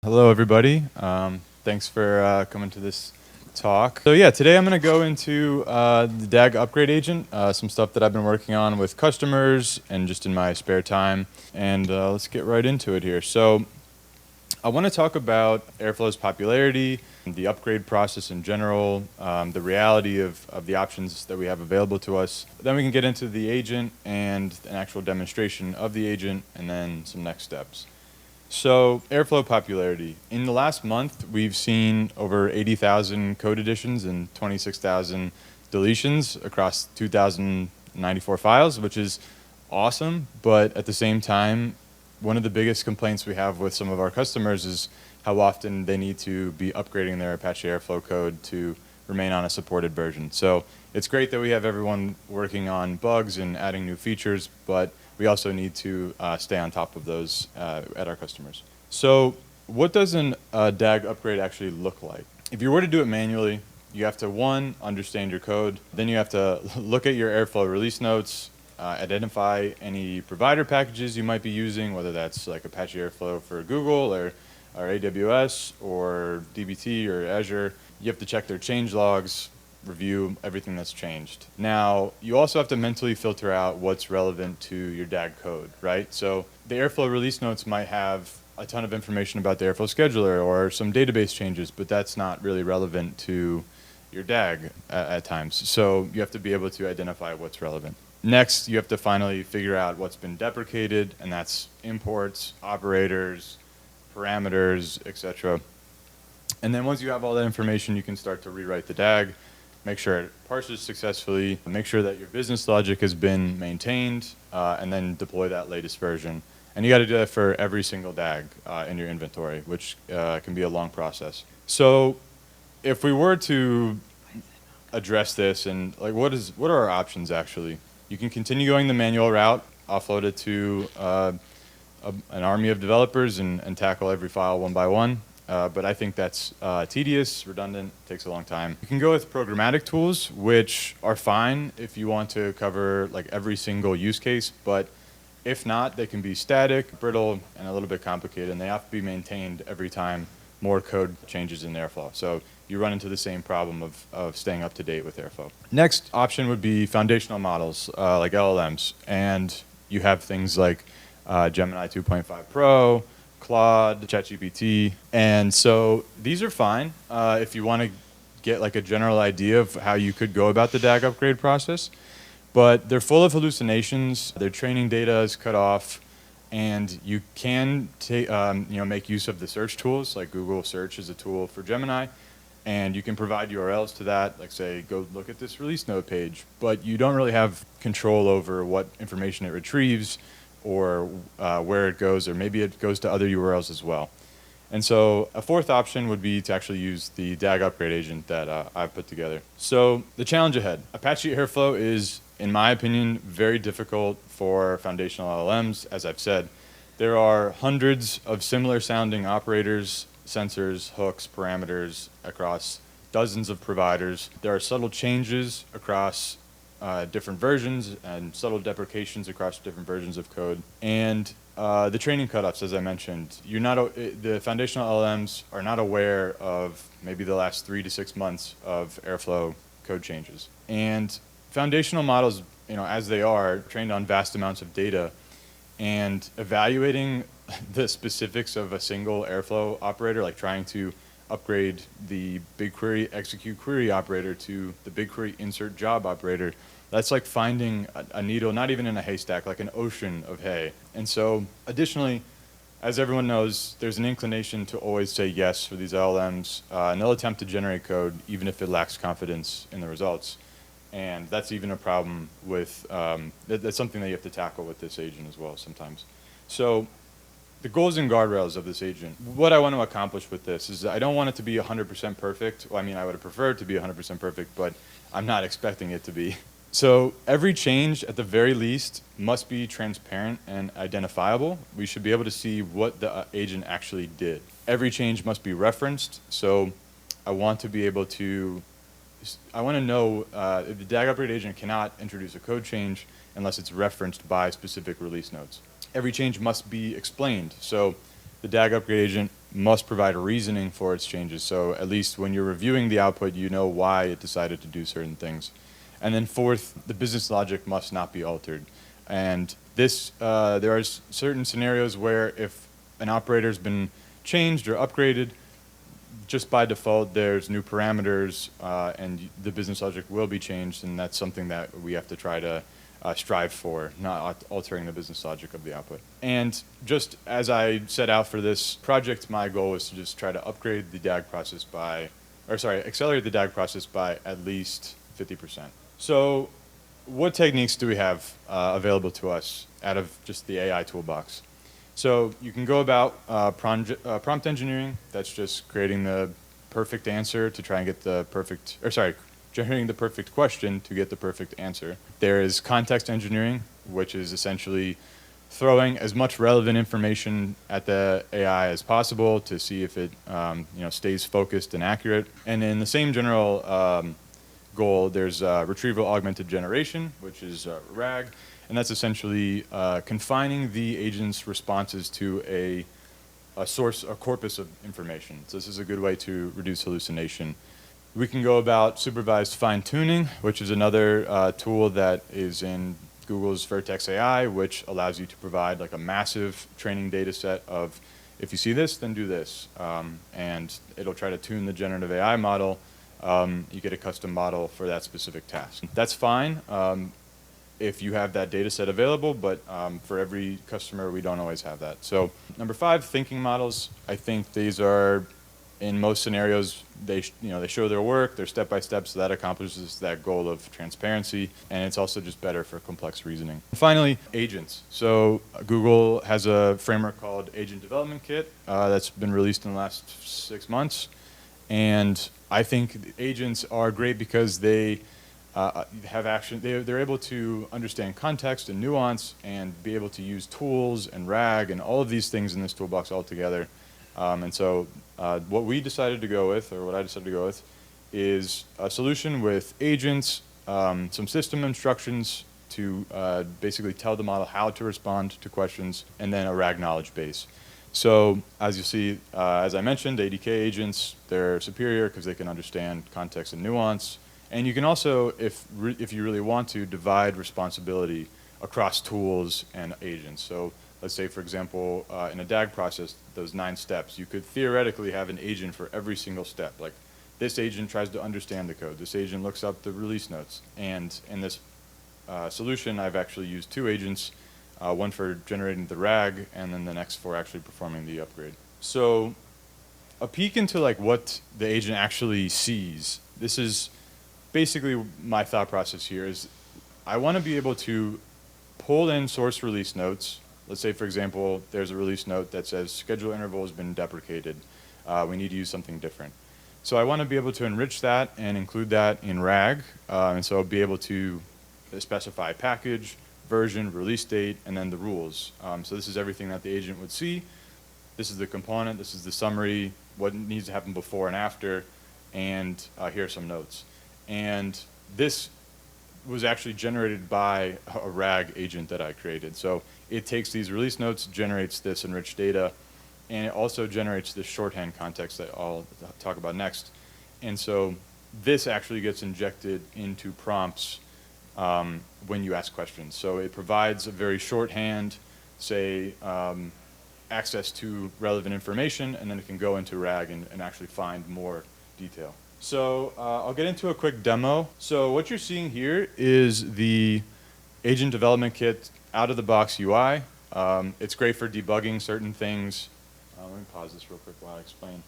Hello, everybody. Thanks for coming to this talk. So yeah, today I'm going to go into the DAG Upgrade Agent, some stuff that I've been working on with customers and just in my spare time. And let's get right into it here. So I want to talk about Airflow's popularity, the upgrade process in general, the reality of the options that we have available to us. Then we can get into the agent and an actual demonstration of the agent, and then some next steps. So Airflow popularity. In the last month, we've seen over 80,000 code additions and 26,000 deletions across 2,094 files, which is awesome. But at the same time, one of the biggest complaints we have with some of our customers is how often they need to be upgrading their Apache Airflow code to remain on a supported version. So it's great that we have everyone working on bugs and adding new features, but we also need to stay on top of those at our customers. So what does an DAG upgrade actually look like? If you were to do it manually, you have to, one, understand your code. Then you have to look at your Airflow release notes, identify any provider packages you might be using, whether that's like Apache Airflow for Google or AWS or DBT or Azure. You have to check their change logs, review everything that's changed. Now, you also have to mentally filter out what's relevant to your DAG code, right? So the Airflow release notes might have a ton of information about the Airflow scheduler or some database changes, but that's not really relevant to your DAG at times. So you have to be able to identify what's relevant. Next, you have to finally figure out what's been deprecated, and that's imports, operators, parameters, etc. And then once you have all that information, you can start to rewrite the DAG, make sure it parses successfully, make sure that your business logic has been maintained, and then deploy that latest version. And you got to do that for every single DAG in your inventory, which can be a long process. So if we were to address this and like what are our options actually? You can continue going the manual route, offload it to an army of developers and tackle every file one by one. But I think that's tedious, redundant, takes a long time. You can go with programmatic tools, which are fine if you want to cover like every single use case, but if not, they can be static, brittle, and a little bit complicated, and they have to be maintained every time more code changes in Airflow. So you run into the same problem of staying up to date with Airflow. Next option would be foundational models like LLMs, and you have things like Gemini 2.5 Pro, Claude, ChatGPT, and so these are fine if you want to get like a general idea of how you could go about the DAG upgrade process, but they're full of hallucinations. Their training data is cut off, and you can make use of the search tools, like Google Search is a tool for Gemini, and you can provide URLs to that, like say, go look at this release note page, but you don't really have control over what information it retrieves or where it goes, or maybe it goes to other URLs as well. And so a fourth option would be to actually use the DAG Upgrade Agent that I've put together. So the challenge ahead. Apache Airflow is, in my opinion, very difficult for foundational LLMs. As I've said, there are hundreds of similar sounding operators, sensors, hooks, parameters across dozens of providers. There are subtle changes across different versions and subtle deprecations across different versions of code. And the training cutoffs, as I mentioned, the foundational LLMs are not aware of maybe the last 3 to 6 months of Airflow code changes. And foundational models, as they are, trained on vast amounts of data, and evaluating the specifics of a single Airflow operator, like trying to upgrade the BigQuery execute query operator to the BigQuery insert job operator, that's like finding a needle, not even in a haystack, like an ocean of hay. And so additionally, as everyone knows, there's an inclination to always say yes for these LLMs, and they'll attempt to generate code even if it lacks confidence in the results. And that's even a problem with, that's something that you have to tackle with this agent as well sometimes. So the goals and guardrails of this agent, what I want to accomplish with this is I don't want it to be 100% perfect. Well, I mean, I would have preferred to be 100% perfect, but I'm not expecting it to be. So every change, at the very least, must be transparent and identifiable. We should be able to see what the agent actually did. Every change must be referenced, so I want to be able to I want to know if the DAG Upgrade Agent cannot introduce a code change unless it's referenced by specific release notes. Every change must be explained. So the DAG Upgrade Agent must provide reasoning for its changes. So at least when you're reviewing the output, you know why it decided to do certain things. And then fourth, the business logic must not be altered. And this, there are certain scenarios where if an operator's been changed or upgraded, just by default, there's new parameters, and the business logic will be changed, and that's something that we have to try to strive for, not altering the business logic of the output. And just as I set out for this project, my goal was to just try to upgrade the DAG process by, or sorry, accelerate the DAG process by at least 50%. So what techniques do we have available to us out of just the AI toolbox? So you can go about prompt engineering. That's just creating the perfect answer to try and get the perfect, or sorry, generating the perfect question to get the perfect answer. There is context engineering, which is essentially throwing as much relevant information at the AI as possible to see if it stays focused and accurate. And in the same general goal, there's retrieval augmented generation, which is RAG. And that's essentially confining the agent's responses to a source, a corpus of information. So this is a good way to reduce hallucination. We can go about supervised fine-tuning, which is another tool that is in Google's Vertex AI, which allows you to provide like a massive training data set of, if you see this, then do this. And it'll try to tune the generative AI model. You get a custom model for that specific task. That's fine if you have that data set available, but for every customer, we don't always have that. So number 5, thinking models. I think these are, in most scenarios, they show their work, they're step-by-step, so that accomplishes that goal of transparency, and it's also just better for complex reasoning. And finally, agents. So Google has a framework called Agent Development Kit that's been released in the last 6 months, and I think agents are great because they have action. They're able to understand context and nuance and be able to use tools and RAG and all of these things in this toolbox all together. And so what we decided to go with, or what I decided to go with, is a solution with agents, some system instructions to basically tell the model how to respond to questions, and then a RAG knowledge base. So as you see, as I mentioned, ADK agents, they're superior because they can understand context and nuance. And you can also, if you really want to, divide responsibility across tools and agents. So let's say, for example, in a DAG process, those 9 steps, you could theoretically have an agent for every single step. Like, this agent tries to understand the code. This agent looks up the release notes. And in this solution, I've actually used 2 agents, one for generating the RAG, and then the next for actually performing the upgrade. So a peek into like what the agent actually sees. This is basically my thought process here is I want to be able to pull in source release notes. Let's say, for example, there's a release note that says schedule interval has been deprecated. We need to use something different. So I want to be able to enrich that and include that in RAG. And so I'll be able to specify package, version, release date, and then the rules. So this is everything that the agent would see. This is the component. This is the summary, what needs to happen before and after. And here are some notes. And this was actually generated by a RAG agent that I created. So it takes these release notes, generates this enriched data, and it also generates this shorthand context that I'll talk about next. And so this actually gets injected into prompts when you ask questions. So it provides a very shorthand, say, access to relevant information, and then it can go into RAG and actually find more detail. So I'll get into a quick demo. So what you're seeing here is the Agent Development Kit out-of-the-box UI. It's great for debugging certain things. Let me pause this real quick while I explain.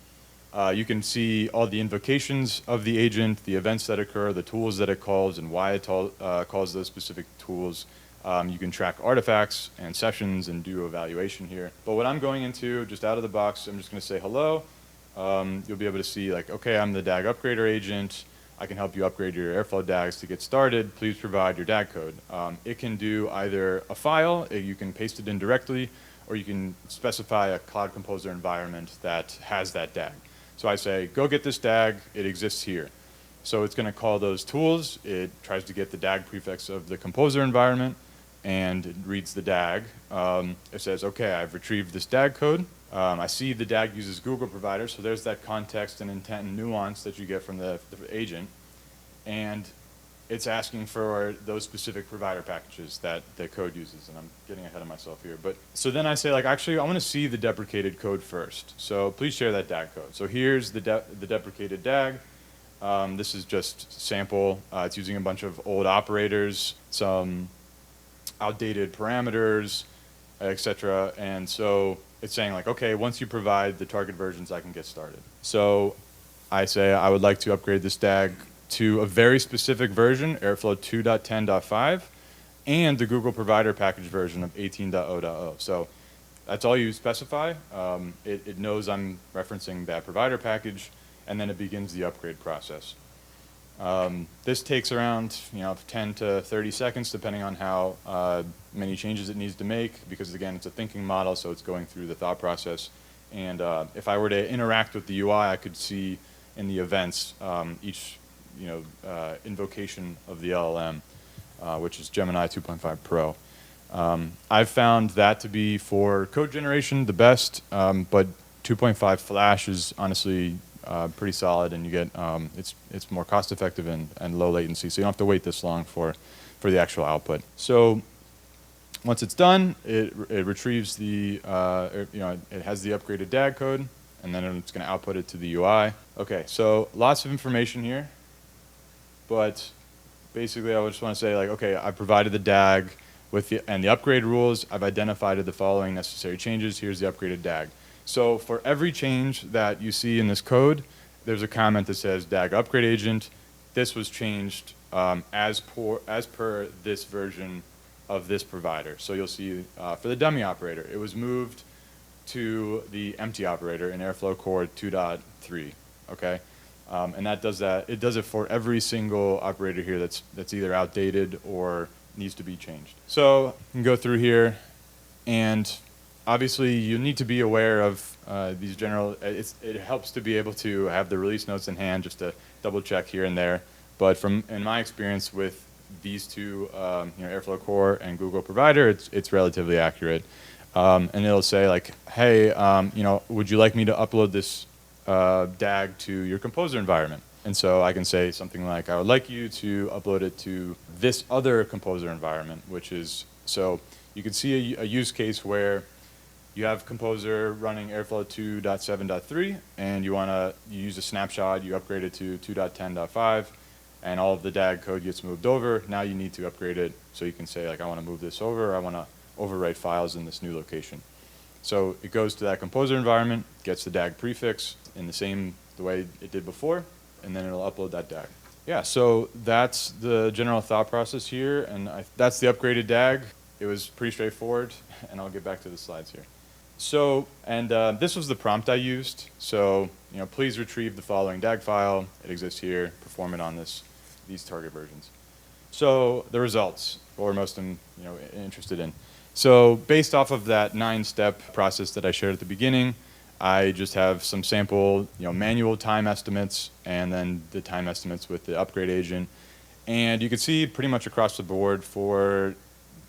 You can see all the invocations of the agent, the events that occur, the tools that it calls, and why it calls those specific tools. You can track artifacts and sessions and do evaluation here. But what I'm going into, just out of the box, I'm just going to say hello. You'll be able to see, like, okay, I'm the DAG Upgrader agent. I can help you upgrade your Airflow DAGs. To get started, please provide your DAG code. It can do either a file, you can paste it in directly, or you can specify a Cloud Composer environment that has that DAG. So I say, go get this DAG, it exists here. So it's going to call those tools. It tries to get the DAG prefix of the Composer environment, and it reads the DAG. It says, okay, I've retrieved this DAG code. I see the DAG uses Google provider, so there's that context and intent and nuance that you get from the agent. And it's asking for those specific provider packages that the code uses, and I'm getting ahead of myself here. But so then I say, like, actually, I want to see the deprecated code first. So please share that DAG code. So here's the deprecated DAG. This is just sample. It's using a bunch of old operators, some outdated parameters, etc. And so it's saying, like, okay, once you provide the target versions, I can get started. So I say I would like to upgrade this DAG to a very specific version, Airflow 2.10.5, and the Google provider package version of 18.0.0. So that's all you specify. It knows I'm referencing that provider package, and then it begins the upgrade process. This takes around 10 to 30 seconds, depending on how many changes it needs to make, because again, it's a thinking model, so it's going through the thought process. And if I were to interact with the UI, I could see in the events each invocation of the LLM, which is Gemini 2.5 Pro. I've found that to be for code generation the best, but 2.5 Flash is honestly pretty solid, and you get it's more cost effective and low latency, so you don't have to wait this long for the actual output. So once it's done, it retrieves the it has the upgraded DAG code, and then it's going to output it to the UI. Okay, so lots of information here. But basically, I just want to say, like, okay, I provided the DAG and the upgrade rules. I've identified the following necessary changes. Here's the upgraded DAG. So for every change that you see in this code, there's a comment that says DAG Upgrade Agent. This was changed as per this version of this provider. So you'll see for the dummy operator, it was moved to the empty operator in Airflow Core 2.3. Okay. And that does that. It does it for every single operator here that's either outdated or needs to be changed. So you can go through here, and obviously you need to be aware of these general. It helps to be able to have the release notes in hand just to double check here and there. But in my experience with these two, Airflow Core and Google Provider, it's relatively accurate. And it'll say, like, hey, would you like me to upload this DAG to your composer environment? And so I can say something like, I would like you to upload it to this other composer environment, which is, so you can see a use case where you have composer running Airflow 2.7.3, and you use a snapshot, you upgrade it to 2.10.5, and all of the DAG code gets moved over. Now you need to upgrade it, so you can say, like, I want to move this over, I want to overwrite files in this new location. So it goes to that composer environment, gets the DAG prefix in the way it did before, and then it'll upload that DAG. Yeah, so that's the general thought process here, and that's the upgraded DAG. It was pretty straightforward, and I'll get back to the slides here. So, and this was the prompt I used. So, please retrieve the following DAG file. It exists here. Perform it on these target versions. So the results, what we're most interested in. So based off of that 9-step process that I shared at the beginning, I just have some sample, manual time estimates, and then the time estimates with the upgrade agent. And you can see pretty much across the board for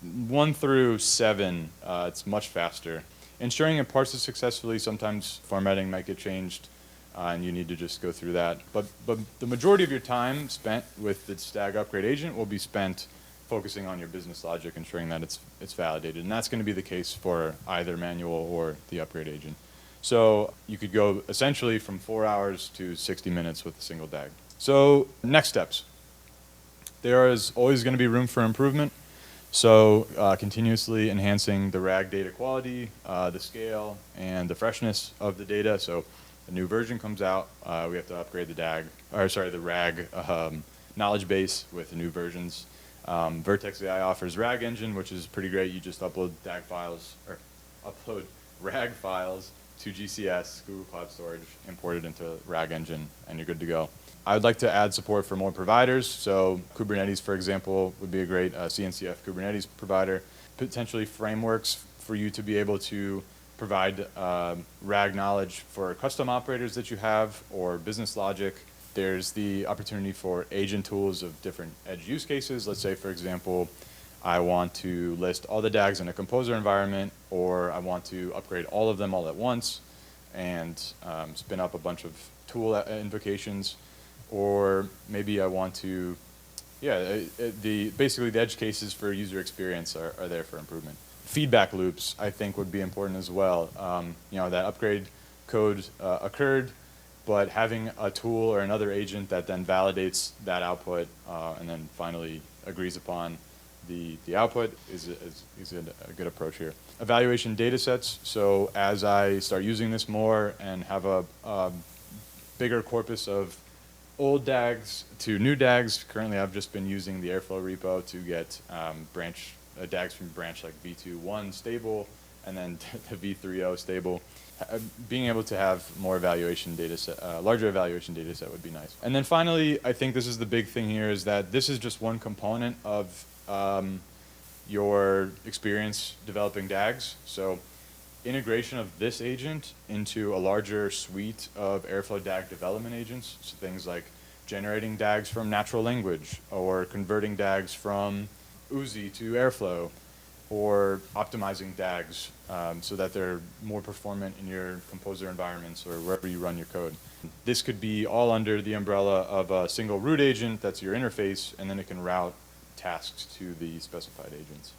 1 through 7, it's much faster. Ensuring it parses successfully, sometimes formatting might get changed, and you need to just go through that. But the majority of your time spent with the DAG Upgrade Agent will be spent focusing on your business logic, ensuring that it's validated. And that's going to be the case for either manual or the upgrade agent. So you could go essentially from 4 hours to 60 minutes with a single DAG. So next steps. There is always going to be room for improvement. So continuously enhancing the RAG data quality, the scale, and the freshness of the data. So a new version comes out, we have to upgrade the RAG knowledge base with the new versions. Vertex AI offers RAG engine, which is pretty great. You just upload DAG files, or upload RAG files to GCS, Google Cloud Storage, import it into RAG engine, and you're good to go. I would like to add support for more providers. So Kubernetes, for example, would be a great CNCF Kubernetes provider. Potentially frameworks for you to be able to provide RAG knowledge for custom operators that you have or business logic. There's the opportunity for agent tools of different edge use cases. Let's say, for example, I want to list all the DAGs in a composer environment, or I want to upgrade all of them all at once and spin up a bunch of tool invocations, or maybe I want to, basically the edge cases for user experience are there for improvement. Feedback loops, I think, would be important as well. That upgrade code occurred, but having a tool or another agent that then validates that output and then finally agrees upon the output is a good approach here. Evaluation data sets. So as I start using this more and have a bigger corpus of old DAGs to new DAGs, currently I've just been using the Airflow repo to get DAGs from branch like v2.1 stable and then the v3.0 stable. Being able to have more evaluation data set, larger evaluation data set would be nice. And then finally, I think this is the big thing here, is that this is just one component of your experience developing DAGs. So integration of this agent into a larger suite of Airflow DAG development agents, so things like generating DAGs from natural language, or converting DAGs from Uzi to Airflow, or optimizing DAGs so that they're more performant in your composer environments or wherever you run your code. This could be all under the umbrella of a single root agent that's your interface, and then it can route tasks to the specified agents.